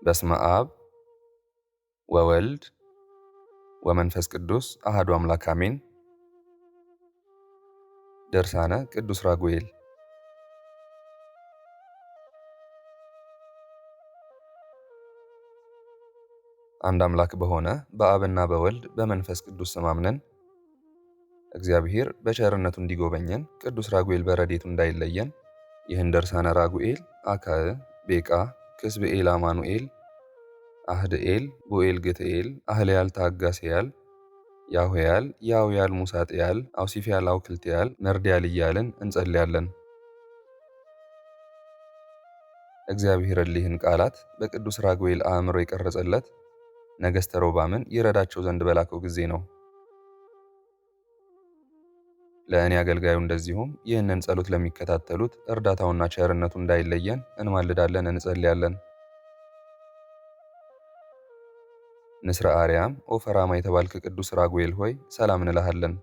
በስመ አብ ወወልድ ወመንፈስ ቅዱስ አሐዱ አምላክ አሜን። ድርሳነ ቅዱስ ራጉኤል። አንድ አምላክ በሆነ በአብና በወልድ በመንፈስ ቅዱስ ስም አምነን እግዚአብሔር በቸርነቱ እንዲጎበኘን ቅዱስ ራጉኤል በረድኤቱ እንዳይለየን ይህን ድርሳነ ራጉኤል አካዕ ቤቃ ክስብኤል አማኑኤል አህድኤል ቡኤል ግትኤል አህልያል ታጋስያል ያሁያል ያውያል ሙሳጥያል አውሲፍያል አውክልትያል መርድያል እያልን እንጸልያለን። እግዚአብሔር እሊህን ቃላት በቅዱስ ራጉኤል አእምሮ የቀረጸለት ነገሥተ ሮባምን ይረዳቸው ዘንድ በላከው ጊዜ ነው። ለእኔ አገልጋዩ እንደዚሁም ይህንን ጸሎት ለሚከታተሉት እርዳታውና ቸርነቱ እንዳይለየን እንማልዳለን፣ እንጸልያለን። ንስረ አርያም ኦፈራማ የተባልክ ቅዱስ ራጉኤል ሆይ ሰላም እንልሃለን።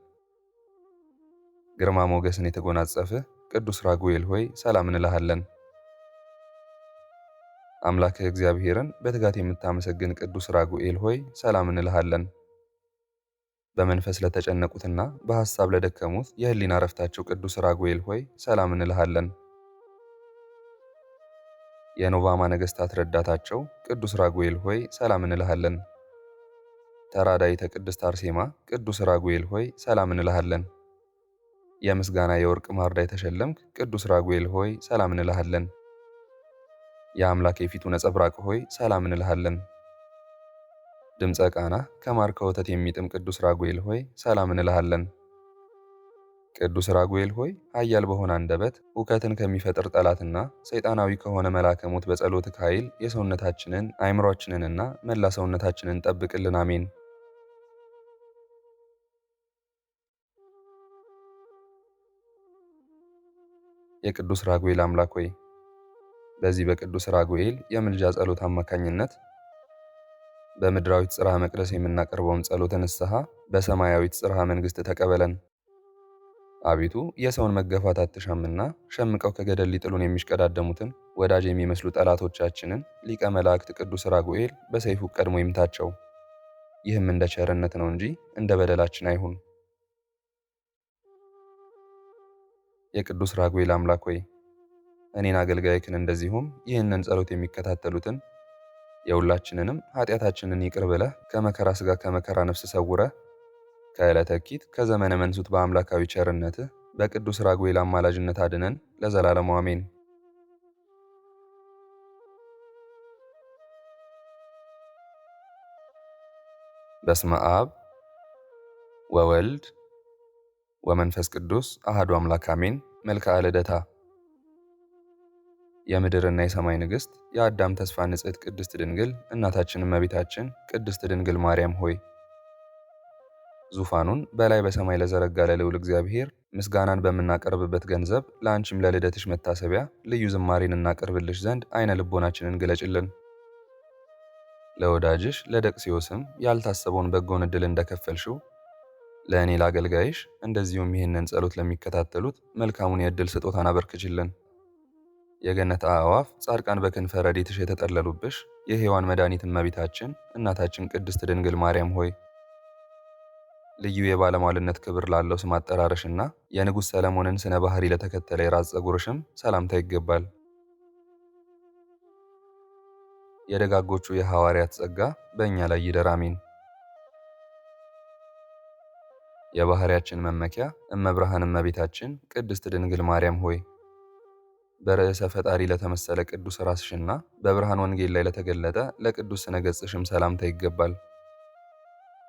ግርማ ሞገስን የተጎናጸፍህ ቅዱስ ራጉኤል ሆይ ሰላም እንልሃለን። አምላክህ እግዚአብሔርን በትጋት የምታመሰግን ቅዱስ ራጉኤል ሆይ ሰላም እንልሃለን። በመንፈስ ለተጨነቁትና በሐሳብ ለደከሙት የህሊና ረፍታቸው ቅዱስ ራጉኤል ሆይ ሰላም እንልሃለን። የኖባማ ነገሥታት ረዳታቸው ቅዱስ ራጉኤል ሆይ ሰላም እንልሃለን። ተራዳኢተ ቅድስት አርሴማ ቅዱስ ራጉኤል ሆይ ሰላም እንልሃለን። የምስጋና የወርቅ ማርዳ የተሸለምክ ቅዱስ ራጉኤል ሆይ ሰላም እንልሃለን። የአምላክ የፊቱ ነጸብራቅ ሆይ ሰላም እንልሃለን። ድምፀ ቃና ከማር ከወተት የሚጥም ቅዱስ ራጉኤል ሆይ ሰላም እንልሃለን። ቅዱስ ራጉኤል ሆይ ኃያል በሆነ አንደበት ሁከትን ከሚፈጥር ጠላትና ሰይጣናዊ ከሆነ መልአከ ሞት በጸሎትህ ኃይል የሰውነታችንን አእምሯችንንና መላ ሰውነታችንን ጠብቅልን፣ አሜን። የቅዱስ ራጉኤል አምላክ ሆይ በዚህ በቅዱስ ራጉኤል የምልጃ ጸሎት አማካኝነት በምድራዊት ጽርሐ መቅደስ የምናቀርበውን ጸሎተ ንስሐ በሰማያዊት ጽርሐ መንግሥት ተቀበለን። አቤቱ የሰውን መገፋት አትሻምና ሸምቀው ከገደል ሊጥሉን የሚሽቀዳደሙትን ወዳጅ የሚመስሉ ጠላቶቻችንን ሊቀ መላእክት ቅዱስ ራጉኤል በሰይፉ ቀድሞ ይምታቸው። ይህም እንደ ቸርነት ነው እንጂ እንደ በደላችን አይሁን። የቅዱስ ራጉኤል አምላክ ሆይ እኔን አገልጋይክን እንደዚሁም ይህንን ጸሎት የሚከታተሉትን የሁላችንንም ኃጢአታችንን ይቅር ብለህ ከመከራ ሥጋ ከመከራ ነፍስ ሰውረህ ከዕለተ ኪት ከዘመነ መንሱት በአምላካዊ ቸርነትህ በቅዱስ ራጉኤል አማላጅነት አድነን ለዘላለሙ አሜን። በስመ አብ ወወልድ ወመንፈስ ቅዱስ አሐዱ አምላክ አሜን። መልክዓ ልደታ። የምድርና የሰማይ ንግሥት የአዳም ተስፋ ንጽሕት ቅድስት ድንግል እናታችን እመቤታችን ቅድስት ድንግል ማርያም ሆይ ዙፋኑን በላይ በሰማይ ለዘረጋ ለልዑል እግዚአብሔር ምስጋናን በምናቀርብበት ገንዘብ ለአንቺም ለልደትሽ መታሰቢያ ልዩ ዝማሬን እናቀርብልሽ ዘንድ አይነ ልቦናችንን ግለጭልን። ለወዳጅሽ ለደቅሲዮስም ያልታሰበውን በጎን ዕድል እንደከፈልሽው ለእኔ ለአገልጋይሽ እንደዚሁም ይህንን ጸሎት ለሚከታተሉት መልካሙን የዕድል ስጦታን አበርክችልን። የገነት አዕዋፍ ጻድቃን በክንፈ ረድኤትሽ የተጠለሉብሽ የሔዋን መድኃኒት እመቤታችን እናታችን ቅድስት ድንግል ማርያም ሆይ ልዩ የባለሟልነት ክብር ላለው ስም አጠራርሽና የንጉሥ ሰለሞንን ስነ ባህሪ ለተከተለ የራስ ፀጉርሽም ሰላምታ ይገባል። የደጋጎቹ የሐዋርያት ጸጋ በእኛ ላይ ይደር፣ አሜን። የባህሪያችን መመኪያ እመብርሃን እመቤታችን ቅድስት ድንግል ማርያም ሆይ በርዕሰ ፈጣሪ ለተመሰለ ቅዱስ ራስሽና በብርሃን ወንጌል ላይ ለተገለጠ ለቅዱስ ስነ ገጽሽም ሰላምታ ይገባል።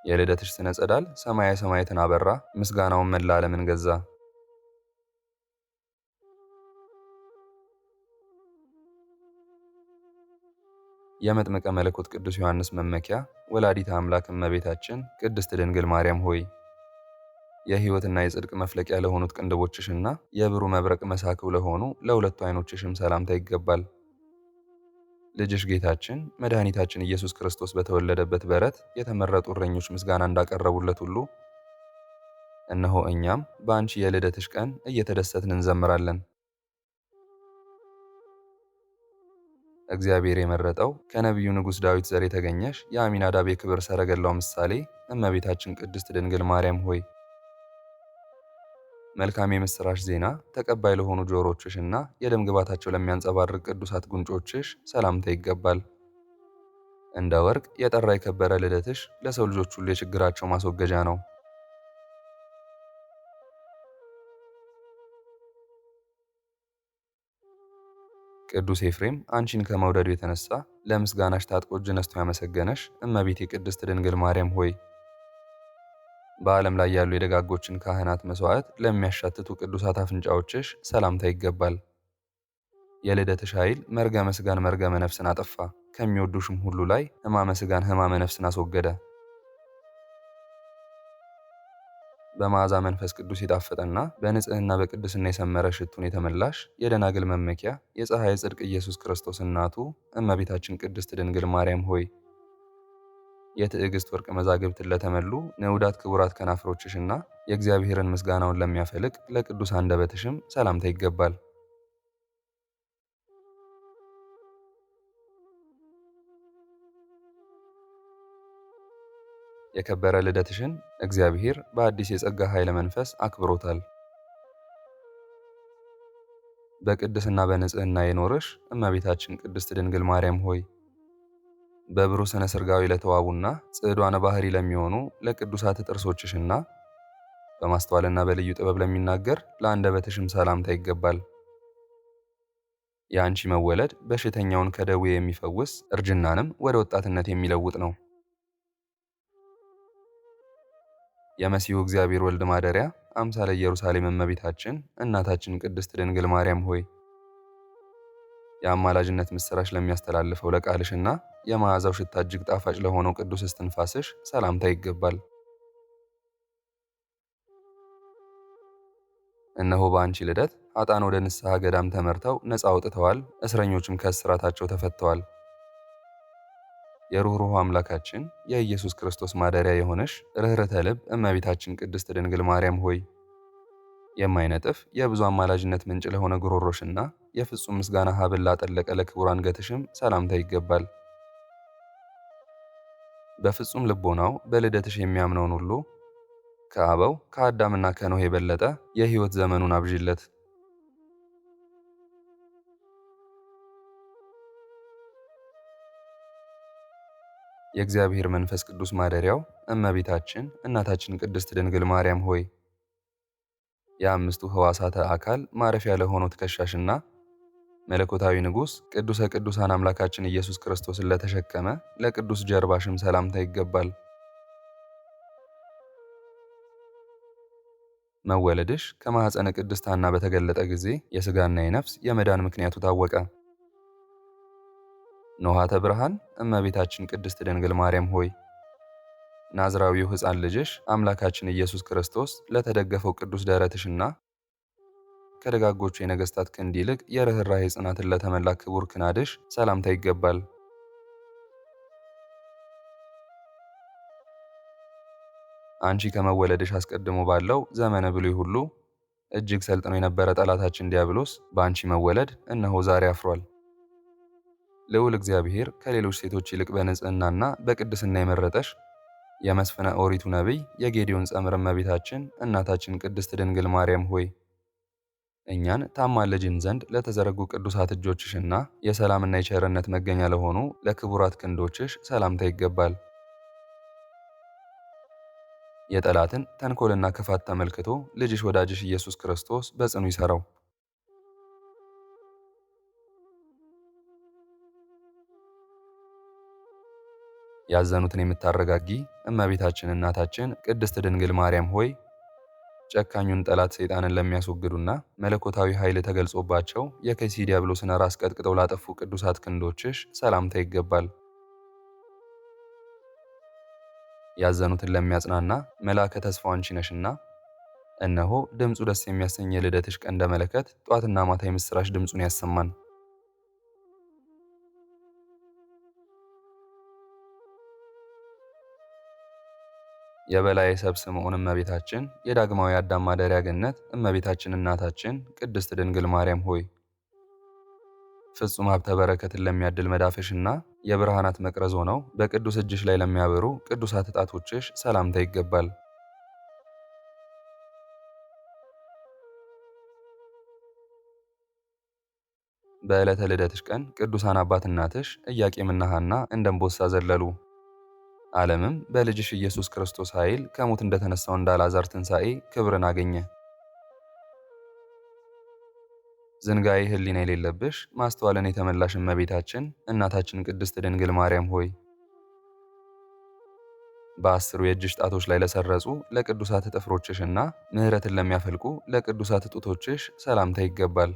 የልደትሽ ስነ ጸዳል ሰማየ ሰማያትን አበራ፣ ምስጋናውን መላ ዓለምን ገዛ። የመጥምቀ መለኮት ቅዱስ ዮሐንስ መመኪያ ወላዲተ አምላክ እመቤታችን ቅድስት ድንግል ማርያም ሆይ የሕይወትና የጽድቅ መፍለቂያ ለሆኑት ቅንድቦችሽና የብሩህ መብረቅ መሳክው ለሆኑ ለሁለቱ ዓይኖችሽም ሰላምታ ይገባል። ልጅሽ ጌታችን መድኃኒታችን ኢየሱስ ክርስቶስ በተወለደበት በረት የተመረጡ እረኞች ምስጋና እንዳቀረቡለት ሁሉ እነሆ እኛም በአንቺ የልደትሽ ቀን እየተደሰትን እንዘምራለን። እግዚአብሔር የመረጠው ከነቢዩ ንጉሥ ዳዊት ዘር የተገኘሽ የአሚናዳብ የክብር ሰረገላው ምሳሌ እመቤታችን ቅድስት ድንግል ማርያም ሆይ መልካም የምሥራች ዜና ተቀባይ ለሆኑ ጆሮችሽና የደም ግባታቸው ለሚያንጸባርቅ ቅዱሳት ጉንጮችሽ ሰላምታ ይገባል። እንደ ወርቅ የጠራ የከበረ ልደትሽ ለሰው ልጆች ሁሉ የችግራቸው ማስወገጃ ነው። ቅዱስ ኤፍሬም አንቺን ከመውደዱ የተነሳ ለምስጋናሽ ታጥቆ እጅ ነስቶ ያመሰገነሽ እመቤቴ ቅድስት ድንግል ማርያም ሆይ በዓለም ላይ ያሉ የደጋጎችን ካህናት መሥዋዕት ለሚያሻትቱ ቅዱሳት አፍንጫዎችሽ ሰላምታ ይገባል። የልደትሽ ኃይል መርገመ ሥጋን መርገመ ነፍስን አጠፋ፣ ከሚወዱሽም ሁሉ ላይ ሕማመ ሥጋን ሕማመ ነፍስን አስወገደ። በመዓዛ መንፈስ ቅዱስ የጣፈጠና በንጽሕና በቅድስና የሰመረ ሽቱን የተመላሽ የደናግል መመኪያ የፀሐይ ጽድቅ ኢየሱስ ክርስቶስ እናቱ እመቤታችን ቅድስት ድንግል ማርያም ሆይ የትዕግሥት ወርቅ መዛግብትን ለተመሉ ንዑዳት ክቡራት ከናፍሮችሽና የእግዚአብሔርን ምስጋናውን ለሚያፈልቅ ለቅዱስ አንደበትሽም ሰላምታ ይገባል። የከበረ ልደትሽን እግዚአብሔር በአዲስ የጸጋ ኃይለ መንፈስ አክብሮታል። በቅድስና በንጽሕና የኖርሽ እመቤታችን ቅድስት ድንግል ማርያም ሆይ በብሩህ ስነ ሥርጋዊ ለተዋቡና ጽዕዷነ ባህሪ ለሚሆኑ ለቅዱሳት ጥርሶችሽና በማስተዋልና በልዩ ጥበብ ለሚናገር ለአንደበትሽም ሰላምታ ይገባል። የአንቺ መወለድ በሽተኛውን ከደዌ የሚፈውስ እርጅናንም ወደ ወጣትነት የሚለውጥ ነው። የመሲሁ እግዚአብሔር ወልድ ማደሪያ አምሳለ ኢየሩሳሌም እመቤታችን እናታችን ቅድስት ድንግል ማርያም ሆይ የአማላጅነት ምስራች ለሚያስተላልፈው ለቃልሽና የመዓዛው ሽታ እጅግ ጣፋጭ ለሆነው ቅዱስ እስትንፋስሽ ሰላምታ ይገባል። እነሆ በአንቺ ልደት ኃጥአን ወደ ንስሐ ገዳም ተመርተው ነፃ ወጥተዋል፣ እስረኞችም ከእስራታቸው ተፈተዋል። የሩኅሩኅ አምላካችን የኢየሱስ ክርስቶስ ማደሪያ የሆነሽ ርኅርኅተ ልብ እመቤታችን ቅድስት ድንግል ማርያም ሆይ የማይነጥፍ የብዙ አማላጅነት ምንጭ ለሆነ ጉሮሮሽና የፍጹም ምስጋና ሀብል ላጠለቀ ለክቡር አንገትሽም ሰላምታ ይገባል። በፍጹም ልቦናው በልደትሽ የሚያምነውን ሁሉ ከአበው ከአዳምና ከኖህ የበለጠ የሕይወት ዘመኑን አብዥለት። የእግዚአብሔር መንፈስ ቅዱስ ማደሪያው እመቤታችን እናታችን ቅድስት ድንግል ማርያም ሆይ የአምስቱ ሕዋሳተ አካል ማረፊያ ለሆነው ትከሻሽና መለኮታዊ ንጉሥ ቅዱሰ ቅዱሳን አምላካችን ኢየሱስ ክርስቶስን ለተሸከመ ለቅዱስ ጀርባሽም ሰላምታ ይገባል። መወለድሽ ከማኅፀነ ቅድስት ሐና በተገለጠ ጊዜ የሥጋና የነፍስ የመዳን ምክንያቱ ታወቀ። ኖኃተ ብርሃን እመቤታችን ቅድስት ድንግል ማርያም ሆይ ናዝራዊው ሕፃን ልጅሽ አምላካችን ኢየሱስ ክርስቶስ ለተደገፈው ቅዱስ ደረትሽና ከደጋጎቹ የነገሥታት ክንድ ይልቅ የርኅራኄ ጽናትን ለተመላ ክቡር ክናድሽ ሰላምታ ይገባል። አንቺ ከመወለድሽ አስቀድሞ ባለው ዘመነ ብሉይ ሁሉ እጅግ ሰልጥኖ የነበረ ጠላታችን ዲያብሎስ በአንቺ መወለድ እነሆ ዛሬ አፍሯል። ልዑል እግዚአብሔር ከሌሎች ሴቶች ይልቅ በንጽሕናና በቅድስና የመረጠሽ የመስፍነ ኦሪቱ ነቢይ የጌዴዎን ጸምር እመቤታችን እናታችን ቅድስት ድንግል ማርያም ሆይ እኛን ታማልጅን ዘንድ ለተዘረጉ ቅዱሳት እጆችሽና የሰላምና የቸርነት መገኛ ለሆኑ ለክቡራት ክንዶችሽ ሰላምታ ይገባል። የጠላትን ተንኮልና ክፋት ተመልክቶ ልጅሽ ወዳጅሽ ኢየሱስ ክርስቶስ በጽኑ ይሠራው። ያዘኑትን የምታረጋጊ እመቤታችን እናታችን ቅድስት ድንግል ማርያም ሆይ ጨካኙን ጠላት ሰይጣንን ለሚያስወግዱና መለኮታዊ ኃይል ተገልጾባቸው የከይሲ ዲያብሎስን ራስ ቀጥቅጠው ላጠፉ ቅዱሳት ክንዶችሽ ሰላምታ ይገባል። ያዘኑትን ለሚያጽናና መልአከ ተስፋው አንቺ ነሽና እነሆ ድምፁ ደስ የሚያሰኝ የልደትሽ ቀንደ መለከት ጧትና ማታ የምሥራች ድምፁን ያሰማን። የበላይ ሰብ ስምዖን እመቤታችን የዳግማዊ አዳም ማደሪያ ገነት እመቤታችን እናታችን ቅድስት ድንግል ማርያም ሆይ ፍጹም ሀብተ በረከትን ለሚያድል መዳፍሽና የብርሃናት መቅረዝ ሆነው በቅዱስ እጅሽ ላይ ለሚያበሩ ቅዱሳት ጣቶችሽ ሰላምታ ይገባል። በዕለተ ልደትሽ ቀን ቅዱሳን አባት እናትሽ ኢያቄምና ሐና እንደ እምቦሳ ዘለሉ። ዓለምም በልጅሽ ኢየሱስ ክርስቶስ ኃይል ከሞት እንደተነሳው እንደ አልዓዛር ትንሣኤ ክብርን አገኘ። ዝንጋኤ ሕሊና የሌለብሽ ማስተዋልን የተመላሽ እመቤታችን እናታችን ቅድስት ድንግል ማርያም ሆይ በአስሩ የእጅሽ ጣቶች ላይ ለሰረጹ ለቅዱሳት ጥፍሮችሽና ምሕረትን ለሚያፈልቁ ለቅዱሳት ጡቶችሽ ሰላምታ ይገባል።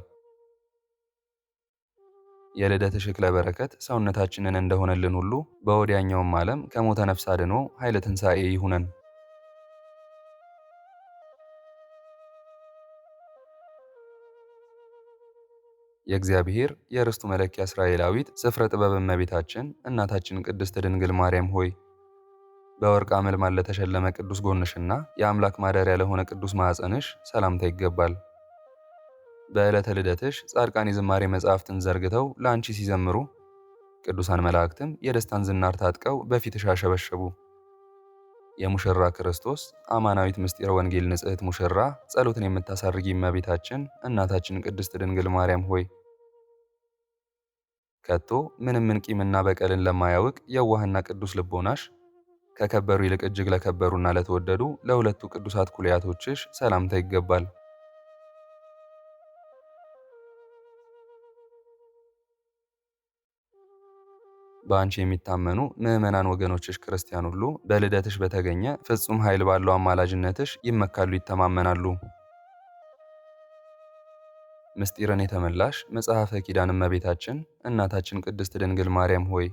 የልደትሽ እክለ በረከት ሰውነታችንን እንደሆነልን ሁሉ በወዲያኛውም ዓለም ከሞተ ነፍስ አድኖ ኃይለ ትንሣኤ ይሁነን። የእግዚአብሔር የርስቱ መለኪያ እስራኤላዊት ስፍረ ጥበብ እመቤታችን እናታችን ቅድስት ድንግል ማርያም ሆይ በወርቅ አመልማል ለተሸለመ ቅዱስ ጎንሽና የአምላክ ማደሪያ ለሆነ ቅዱስ ማኅፀንሽ ሰላምታ ይገባል። በዕለተ ልደትሽ ጻድቃን የዝማሬ መጻሕፍትን ዘርግተው ለአንቺ ሲዘምሩ፣ ቅዱሳን መላእክትም የደስታን ዝናር ታጥቀው በፊትሽ አሸበሸቡ። የሙሽራ ክርስቶስ አማናዊት ምስጢረ ወንጌል ንጽሕት ሙሽራ ጸሎትን የምታሳርጊ እመቤታችን እናታችን ቅድስት ድንግል ማርያም ሆይ ከቶ ምንም ቂምና በቀልን ለማያውቅ የዋህና ቅዱስ ልቦናሽ ከከበሩ ይልቅ እጅግ ለከበሩና ለተወደዱ ለሁለቱ ቅዱሳት ኩልያቶችሽ ሰላምታ ይገባል። በአንቺ የሚታመኑ ምዕመናን ወገኖችሽ ክርስቲያን ሁሉ በልደትሽ በተገኘ ፍጹም ኃይል ባለው አማላጅነትሽ ይመካሉ፣ ይተማመናሉ። ምስጢርን የተመላሽ መጽሐፈ ኪዳን እመቤታችን እናታችን ቅድስት ድንግል ማርያም ሆይ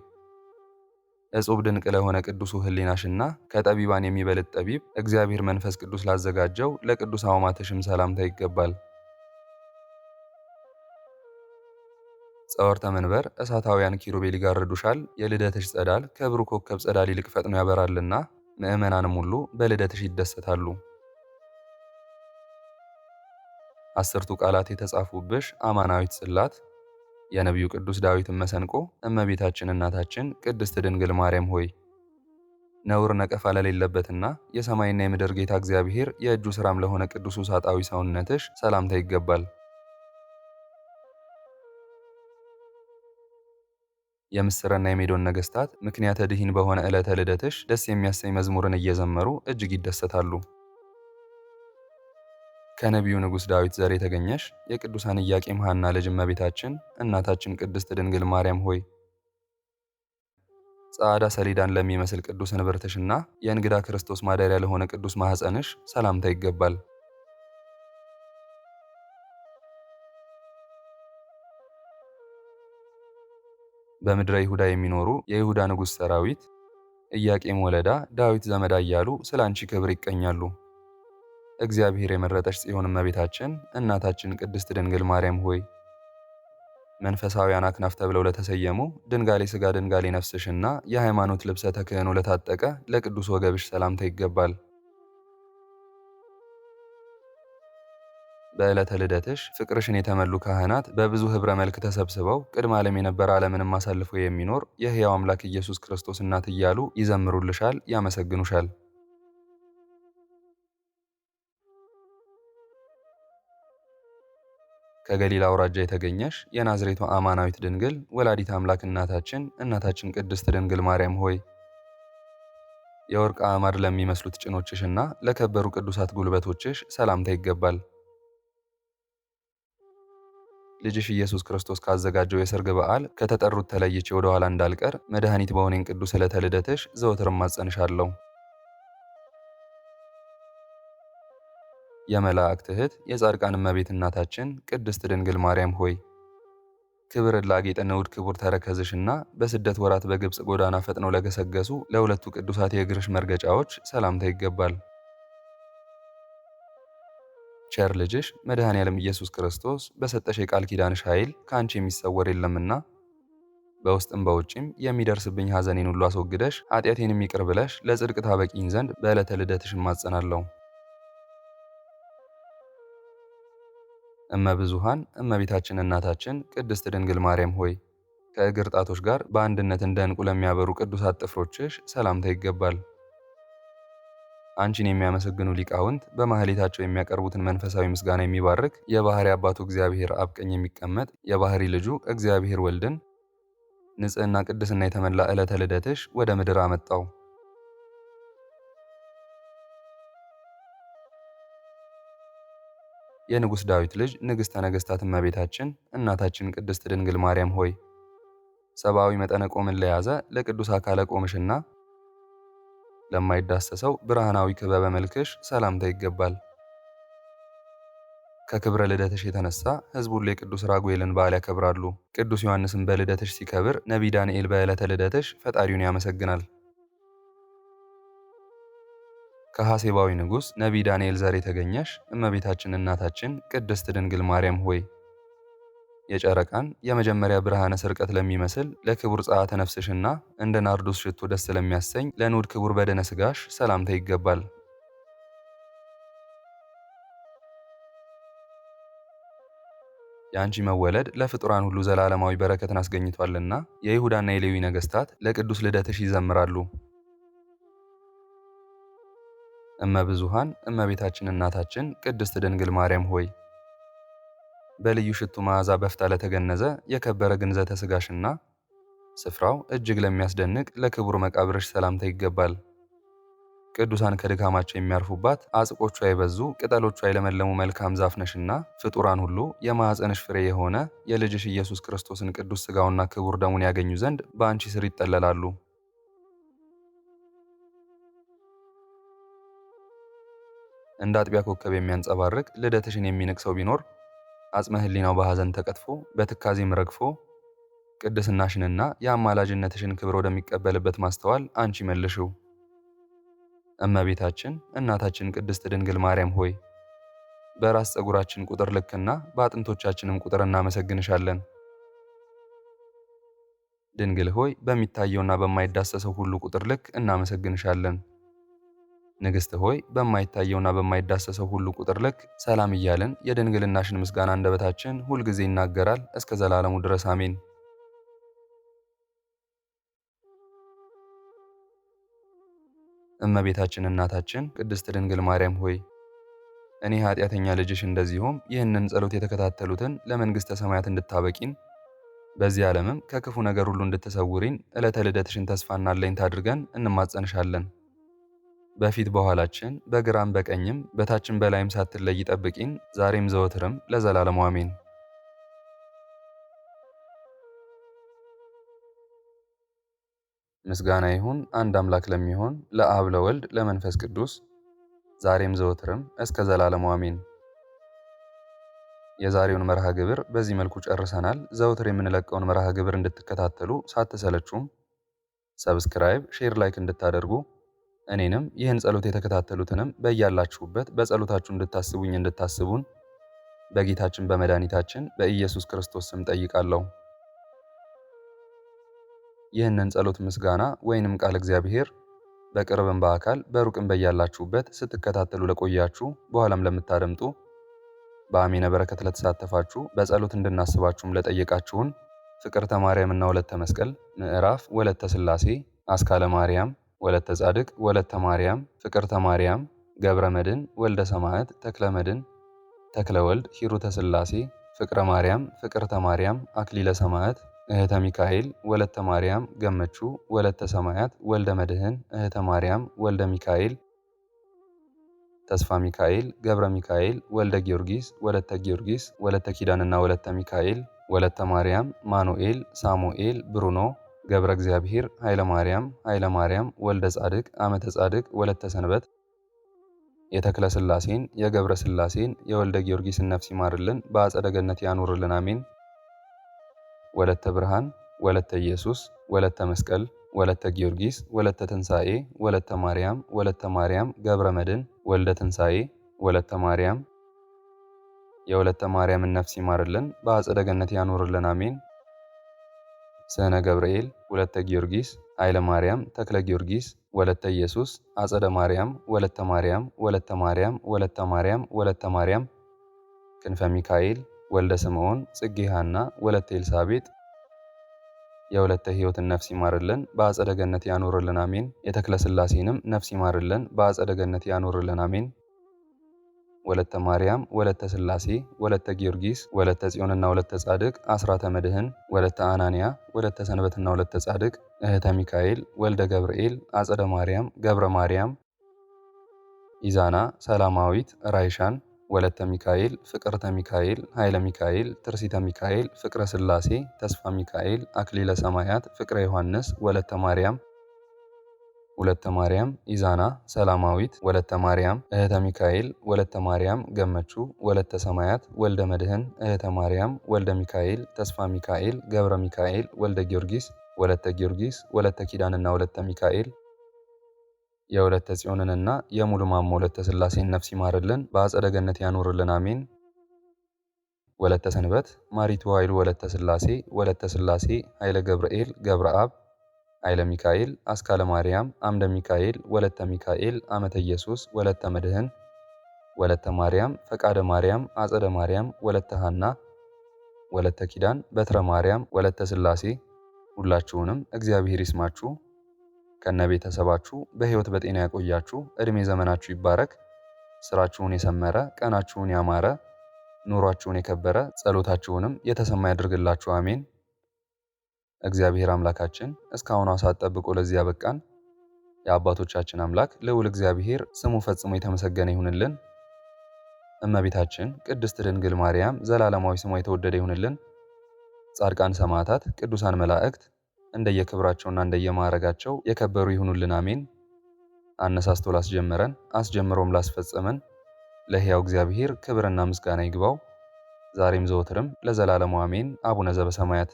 እጹብ ድንቅ ለሆነ ቅዱሱ ሕሊናሽና ከጠቢባን የሚበልጥ ጠቢብ እግዚአብሔር መንፈስ ቅዱስ ላዘጋጀው ለቅዱስ አውማትሽም ሰላምታ ይገባል። ጸወርተ መንበር እሳታውያን ኪሩቤል ይጋርዱሻል። የልደትሽ ጸዳል ከብሩህ ኮከብ ጸዳል ይልቅ ፈጥኖ ያበራልና ምዕመናንም ሁሉ በልደትሽ ይደሰታሉ። አስርቱ ቃላት የተጻፉብሽ አማናዊት ጽላት የነቢዩ ቅዱስ ዳዊትን መሰንቆ እመቤታችን እናታችን ቅድስት ድንግል ማርያም ሆይ ነውር ነቀፋ ለሌለበትና የሰማይና የምድር ጌታ እግዚአብሔር የእጁ ሥራም ለሆነ ቅዱሱ ሳጣዊ ሰውነትሽ ሰላምታ ይገባል። የምስርና የሜዶን ነገሥታት ምክንያተ ድኂን በሆነ ዕለተ ልደትሽ ደስ የሚያሰኝ መዝሙርን እየዘመሩ እጅግ ይደሰታሉ። ከነቢዩ ንጉሥ ዳዊት ዘር የተገኘሽ የቅዱሳን ኢያቄም ሐና ልጅ እመቤታችን እናታችን ቅድስት ድንግል ማርያም ሆይ ጸዓዳ ሰሌዳን ለሚመስል ቅዱስ እንብርትሽና የእንግዳ ክርስቶስ ማደሪያ ለሆነ ቅዱስ ማኅፀንሽ ሰላምታ ይገባል። በምድረ ይሁዳ የሚኖሩ የይሁዳ ንጉሥ ሰራዊት ኢያቄም ወለዳ ዳዊት ዘመዳ እያሉ ስለ አንቺ ክብር ይቀኛሉ። እግዚአብሔር የመረጠሽ ጽዮን እመቤታችን እናታችን ቅድስት ድንግል ማርያም ሆይ መንፈሳውያን አክናፍ ተብለው ለተሰየሙ ድንጋሌ ሥጋ ድንጋሌ ነፍስሽና የሃይማኖት ልብሰ ተክህኖ ለታጠቀ ለቅዱስ ወገብሽ ሰላምታ ይገባል። በዕለተ ልደትሽ ፍቅርሽን የተመሉ ካህናት በብዙ ኅብረ መልክ ተሰብስበው ቅድመ ዓለም የነበረ ዓለምንም አሳልፎ የሚኖር የሕያው አምላክ ኢየሱስ ክርስቶስ እናት እያሉ ይዘምሩልሻል፣ ያመሰግኑሻል። ከገሊላ አውራጃ የተገኘሽ የናዝሬቷ አማናዊት ድንግል ወላዲት አምላክ እናታችን ቅድስት ድንግል ማርያም ሆይ የወርቅ አዕማድ ለሚመስሉት ጭኖችሽና ለከበሩ ቅዱሳት ጉልበቶችሽ ሰላምታ ይገባል። ልጅሽ ኢየሱስ ክርስቶስ ካዘጋጀው የሰርግ በዓል ከተጠሩት ተለይቼ ወደ ኋላ እንዳልቀር መድኃኒት በሆነኝ ቅዱስ ዕለተ ልደትሽ ዘወትር እማጸንሻለሁ። የመላእክት እህት የጻድቃን እመቤት እናታችን ቅድስት ድንግል ማርያም ሆይ ክብርን ላጌጠ ንዑድ ክቡር ተረከዝሽና በስደት ወራት በግብፅ ጎዳና ፈጥነው ለገሰገሱ ለሁለቱ ቅዱሳት የእግርሽ መርገጫዎች ሰላምታ ይገባል። ቸር ልጅሽ መድኃኔ ዓለም ኢየሱስ ክርስቶስ በሰጠሽ የቃል ኪዳንሽ ኃይል ከአንቺ የሚሰወር የለምና በውስጥም በውጭም የሚደርስብኝ ሐዘኔን ሁሉ አስወግደሽ ኃጢአቴንም ይቅር ብለሽ ለጽድቅ ታበቂኝ ዘንድ በዕለተ ልደትሽ እማጸናለሁ። እመብዙኃን እመቤታችን እናታችን ቅድስት ድንግል ማርያም ሆይ ከእግር ጣቶች ጋር በአንድነት እንደ ዕንቁ ለሚያበሩ ቅዱሳት ጥፍሮችሽ ሰላምታ ይገባል። አንቺን የሚያመሰግኑ ሊቃውንት በማህሌታቸው የሚያቀርቡትን መንፈሳዊ ምስጋና የሚባርክ የባህሪ አባቱ እግዚአብሔር አብ ቀኝ የሚቀመጥ የባህሪ ልጁ እግዚአብሔር ወልድን ንጽሕና ቅድስና የተመላ ዕለተ ልደትሽ ወደ ምድር አመጣው። የንጉሥ ዳዊት ልጅ ንግሥተ ነገሥታት እመቤታችን እናታችን ቅድስት ድንግል ማርያም ሆይ ሰብአዊ መጠነ ቆምን ለያዘ ለቅዱስ አካለ ቆምሽና ለማይዳሰሰው ብርሃናዊ ክበበ መልክሽ ሰላምታ ይገባል። ከክብረ ልደትሽ የተነሳ ሕዝብ ሁሉ የቅዱስ ራጉኤልን በዓል ያከብራሉ። ቅዱስ ዮሐንስም በልደትሽ ሲከብር፣ ነቢይ ዳንኤል በዕለተ ልደትሽ ፈጣሪውን ያመሰግናል። ከሐሴባዊ ንጉሥ ነቢይ ዳንኤል ዘር የተገኘሽ እመቤታችን እናታችን ቅድስት ድንግል ማርያም ሆይ የጨረቃን የመጀመሪያ ብርሃነ ስርቀት ለሚመስል ለክቡር ጸአተ ነፍስሽና እንደ ናርዶስ ሽቶ ደስ ለሚያሰኝ ለንዑድ ክቡር በደነ ሥጋሽ ሰላምታ ይገባል። የአንቺ መወለድ ለፍጡራን ሁሉ ዘላለማዊ በረከትን አስገኝቷልና የይሁዳና የሌዊ ነገሥታት ለቅዱስ ልደትሽ ይዘምራሉ። እመብዙኃን እመቤታችን እናታችን ቅድስት ድንግል ማርያም ሆይ በልዩ ሽቱ መዓዛ በፍታ ለተገነዘ የከበረ ግንዘተ ሥጋሽና ስፍራው እጅግ ለሚያስደንቅ ለክቡር መቃብርሽ ሰላምታ ይገባል። ቅዱሳን ከድካማቸው የሚያርፉባት አጽቆቿ የበዙ ቅጠሎቿ የለመለሙ መልካም ዛፍ ነሽና ፍጡራን ሁሉ የማኅፀንሽ ፍሬ የሆነ የልጅሽ ኢየሱስ ክርስቶስን ቅዱስ ሥጋውና ክቡር ደሙን ያገኙ ዘንድ በአንቺ ስር ይጠለላሉ። እንደ አጥቢያ ኮከብ የሚያንጸባርቅ ልደትሽን የሚንቅ ሰው ቢኖር አጽመ ሕሊናው በሐዘን ተቀጥፎ በትካዜም ረግፎ ቅድስናሽንና የአማላጅነትሽን ክብር ወደሚቀበልበት ማስተዋል አንቺ መልሽው። እመቤታችን እናታችን ቅድስት ድንግል ማርያም ሆይ በራስ ፀጉራችን ቁጥር ልክና በአጥንቶቻችንም ቁጥር እናመሰግንሻለን። ድንግል ሆይ በሚታየውና በማይዳሰሰው ሁሉ ቁጥር ልክ እናመሰግንሻለን። ንግሥት ሆይ በማይታየውና በማይዳሰሰው ሁሉ ቁጥር ልክ ሰላም እያልን የድንግልናሽን ምስጋና አንደበታችን ሁልጊዜ ይናገራል እስከ ዘላለሙ ድረስ አሜን። እመቤታችን እናታችን ቅድስት ድንግል ማርያም ሆይ እኔ ኃጢአተኛ ልጅሽ እንደዚሁም ይህንን ጸሎት የተከታተሉትን ለመንግሥተ ሰማያት እንድታበቂን በዚህ ዓለምም ከክፉ ነገር ሁሉ እንድትሰውሪን ዕለተ ልደትሽን ተስፋና አለኝታ አድርገን እንማጸንሻለን። በፊት በኋላችን በግራም በቀኝም በታችን በላይም ሳትለይ ጠብቂን ዛሬም ዘወትርም ለዘላለሙ አሜን። ምስጋና ይሁን አንድ አምላክ ለሚሆን ለአብ ለወልድ ለመንፈስ ቅዱስ ዛሬም ዘወትርም እስከ ዘላለሙ አሜን። የዛሬውን መርሃ ግብር በዚህ መልኩ ጨርሰናል። ዘወትር የምንለቀውን መርሃ ግብር እንድትከታተሉ ሳትሰለቹም ሰብስክራይብ፣ ሼር፣ ላይክ እንድታደርጉ እኔንም ይህን ጸሎት የተከታተሉትንም በያላችሁበት በጸሎታችሁ እንድታስቡን በጌታችን በመድኃኒታችን በኢየሱስ ክርስቶስ ስም ጠይቃለሁ። ይህንን ጸሎት ምስጋና ወይንም ቃል እግዚአብሔር በቅርብም በአካል በሩቅም በያላችሁበት ስትከታተሉ ለቆያችሁ በኋላም ለምታደምጡ በአሜነ በረከት ለተሳተፋችሁ በጸሎት እንድናስባችሁም ለጠየቃችሁን ፍቅርተ ማርያምና ወለተ መስቀል ምዕራፍ ወለተ ሥላሴ አስካለ ማርያም ወለተ ጻድቅ ወለተ ማርያም ፍቅርተ ማርያም ገብረ መድን ወልደ ሰማዕት ተክለ መድን ተክለ ወልድ ሂሩተ ሥላሴ ፍቅረ ማርያም ፍቅርተ ማርያም አክሊለ ሰማዕት እህተ ሚካኤል ወለተ ማርያም ገመቹ ወለተ ሰማያት ወልደ መድህን እህተ ማርያም ወልደ ሚካኤል ተስፋ ሚካኤል ገብረ ሚካኤል ወልደ ጊዮርጊስ ወለተ ጊዮርጊስ ወለተ ኪዳንና ወለተ ሚካኤል ወለተ ማርያም ማኑኤል ሳሙኤል ብሩኖ ገብረ እግዚአብሔር ኃይለ ማርያም ወልደ ጻድቅ አመተ ጻድቅ ወለተ ሰንበት የተክለ ሥላሴን የገብረ ሥላሴን የወልደ ጊዮርጊስን ነፍስ ይማርልን በአጸደ ገነት ያኑርልን አሜን። ወለተ ብርሃን ወለተ ኢየሱስ ወለተ መስቀል ወለተ ጊዮርጊስ ወለተ ትንሣኤ ወለተ ማርያም ገብረ መድን ወልደ ትንሣኤ ወለተ ማርያም የወለተ ማርያምን ነፍስ ይማርልን በአጸደ ገነት ያኑርልን አሜን። ስነ ገብርኤል ወለተ ጊዮርጊስ ኃይለ ማርያም ተክለ ጊዮርጊስ ወለተ ኢየሱስ አጸደ ማርያም ወለተ ማርያም ክንፈ ሚካኤል ወልደ ስምዖን ጽጌ ሐና ወለተ ኤልሳቤጥ የወለተ ሕይወትን ነፍስ ይማርልን በአጸደ ገነት ያኖርልን አሜን። የተክለ ሥላሴንም ነፍስ ይማርልን በአጸደ ገነት ያኖርልን አሜን። ወለተ ማርያም ወለተ ሥላሴ ወለተ ጊዮርጊስ ወለተ ጽዮንና ወለተ ጻድቅ አስራተ መድህን ወለተ አናንያ ወለተ ሰንበትና ወለተ ጻድቅ እህተ ሚካኤል ወልደ ገብርኤል አጸደ ማርያም ገብረ ማርያም ኢዛና ሰላማዊት ራይሻን ወለተ ሚካኤል ፍቅርተ ሚካኤል ኃይለ ሚካኤል ትርሲተ ሚካኤል ፍቅረ ሥላሴ ተስፋ ሚካኤል አክሊለ ሰማያት ፍቅረ ዮሐንስ ወለተ ማርያም ወለተ ማርያም ኢዛና ሰላማዊት ወለተ ማርያም እህተ ሚካኤል ወለተ ማርያም ገመቹ ወለተ ሰማያት ወልደ መድህን እህተ ማርያም ወልደ ሚካኤል ተስፋ ሚካኤል ገብረ ሚካኤል ወልደ ጊዮርጊስ ወለተ ኪዳንና ወለተ ሚካኤል የወለተ ጽዮንንና የሙሉ ማሞ ወለተ ሥላሴን ነፍስ ይማርልን በአጸደ ገነት ያኖርልን አሜን። ወለተ ሰንበት ማሪቱ ኃይሉ ወለተ ሥላሴ ኃይለ ገብርኤል ገብረ አብ ኃይለ ሚካኤል አስካለ ማርያም አምደ ሚካኤል ወለተ ሚካኤል አመተ ኢየሱስ ወለተ መድህን ወለተ ማርያም ፈቃደ ማርያም አጸደ ማርያም ወለተ ሐና ወለተ ኪዳን በትረ ማርያም ወለተ ሥላሴ ሁላችሁንም እግዚአብሔር ይስማችሁ ከነ ቤተሰባችሁ በሕይወት በጤና ያቆያችሁ። እድሜ ዘመናችሁ ይባረክ። ስራችሁን የሰመረ ቀናችሁን ያማረ ኑሯችሁን የከበረ ጸሎታችሁንም የተሰማ ያድርግላችሁ አሜን። እግዚአብሔር አምላካችን እስካሁኗ ሰዓት ጠብቆ ለዚህ ያበቃን የአባቶቻችን አምላክ ልዑል እግዚአብሔር ስሙ ፈጽሞ የተመሰገነ ይሁንልን። እመቤታችን ቅድስት ድንግል ማርያም ዘላለማዊ ስሟ የተወደደ ይሁንልን። ጻድቃን ሰማዕታት፣ ቅዱሳን መላእክት እንደየክብራቸውና እንደየማዕረጋቸው የከበሩ ይሁኑልን አሜን። አነሳስቶ ላስጀመረን አስጀምሮም ላስፈጸመን ለሕያው እግዚአብሔር ክብርና ምስጋና ይግባው ዛሬም ዘወትርም ለዘላለሙ አሜን። አቡነ ዘበሰማያት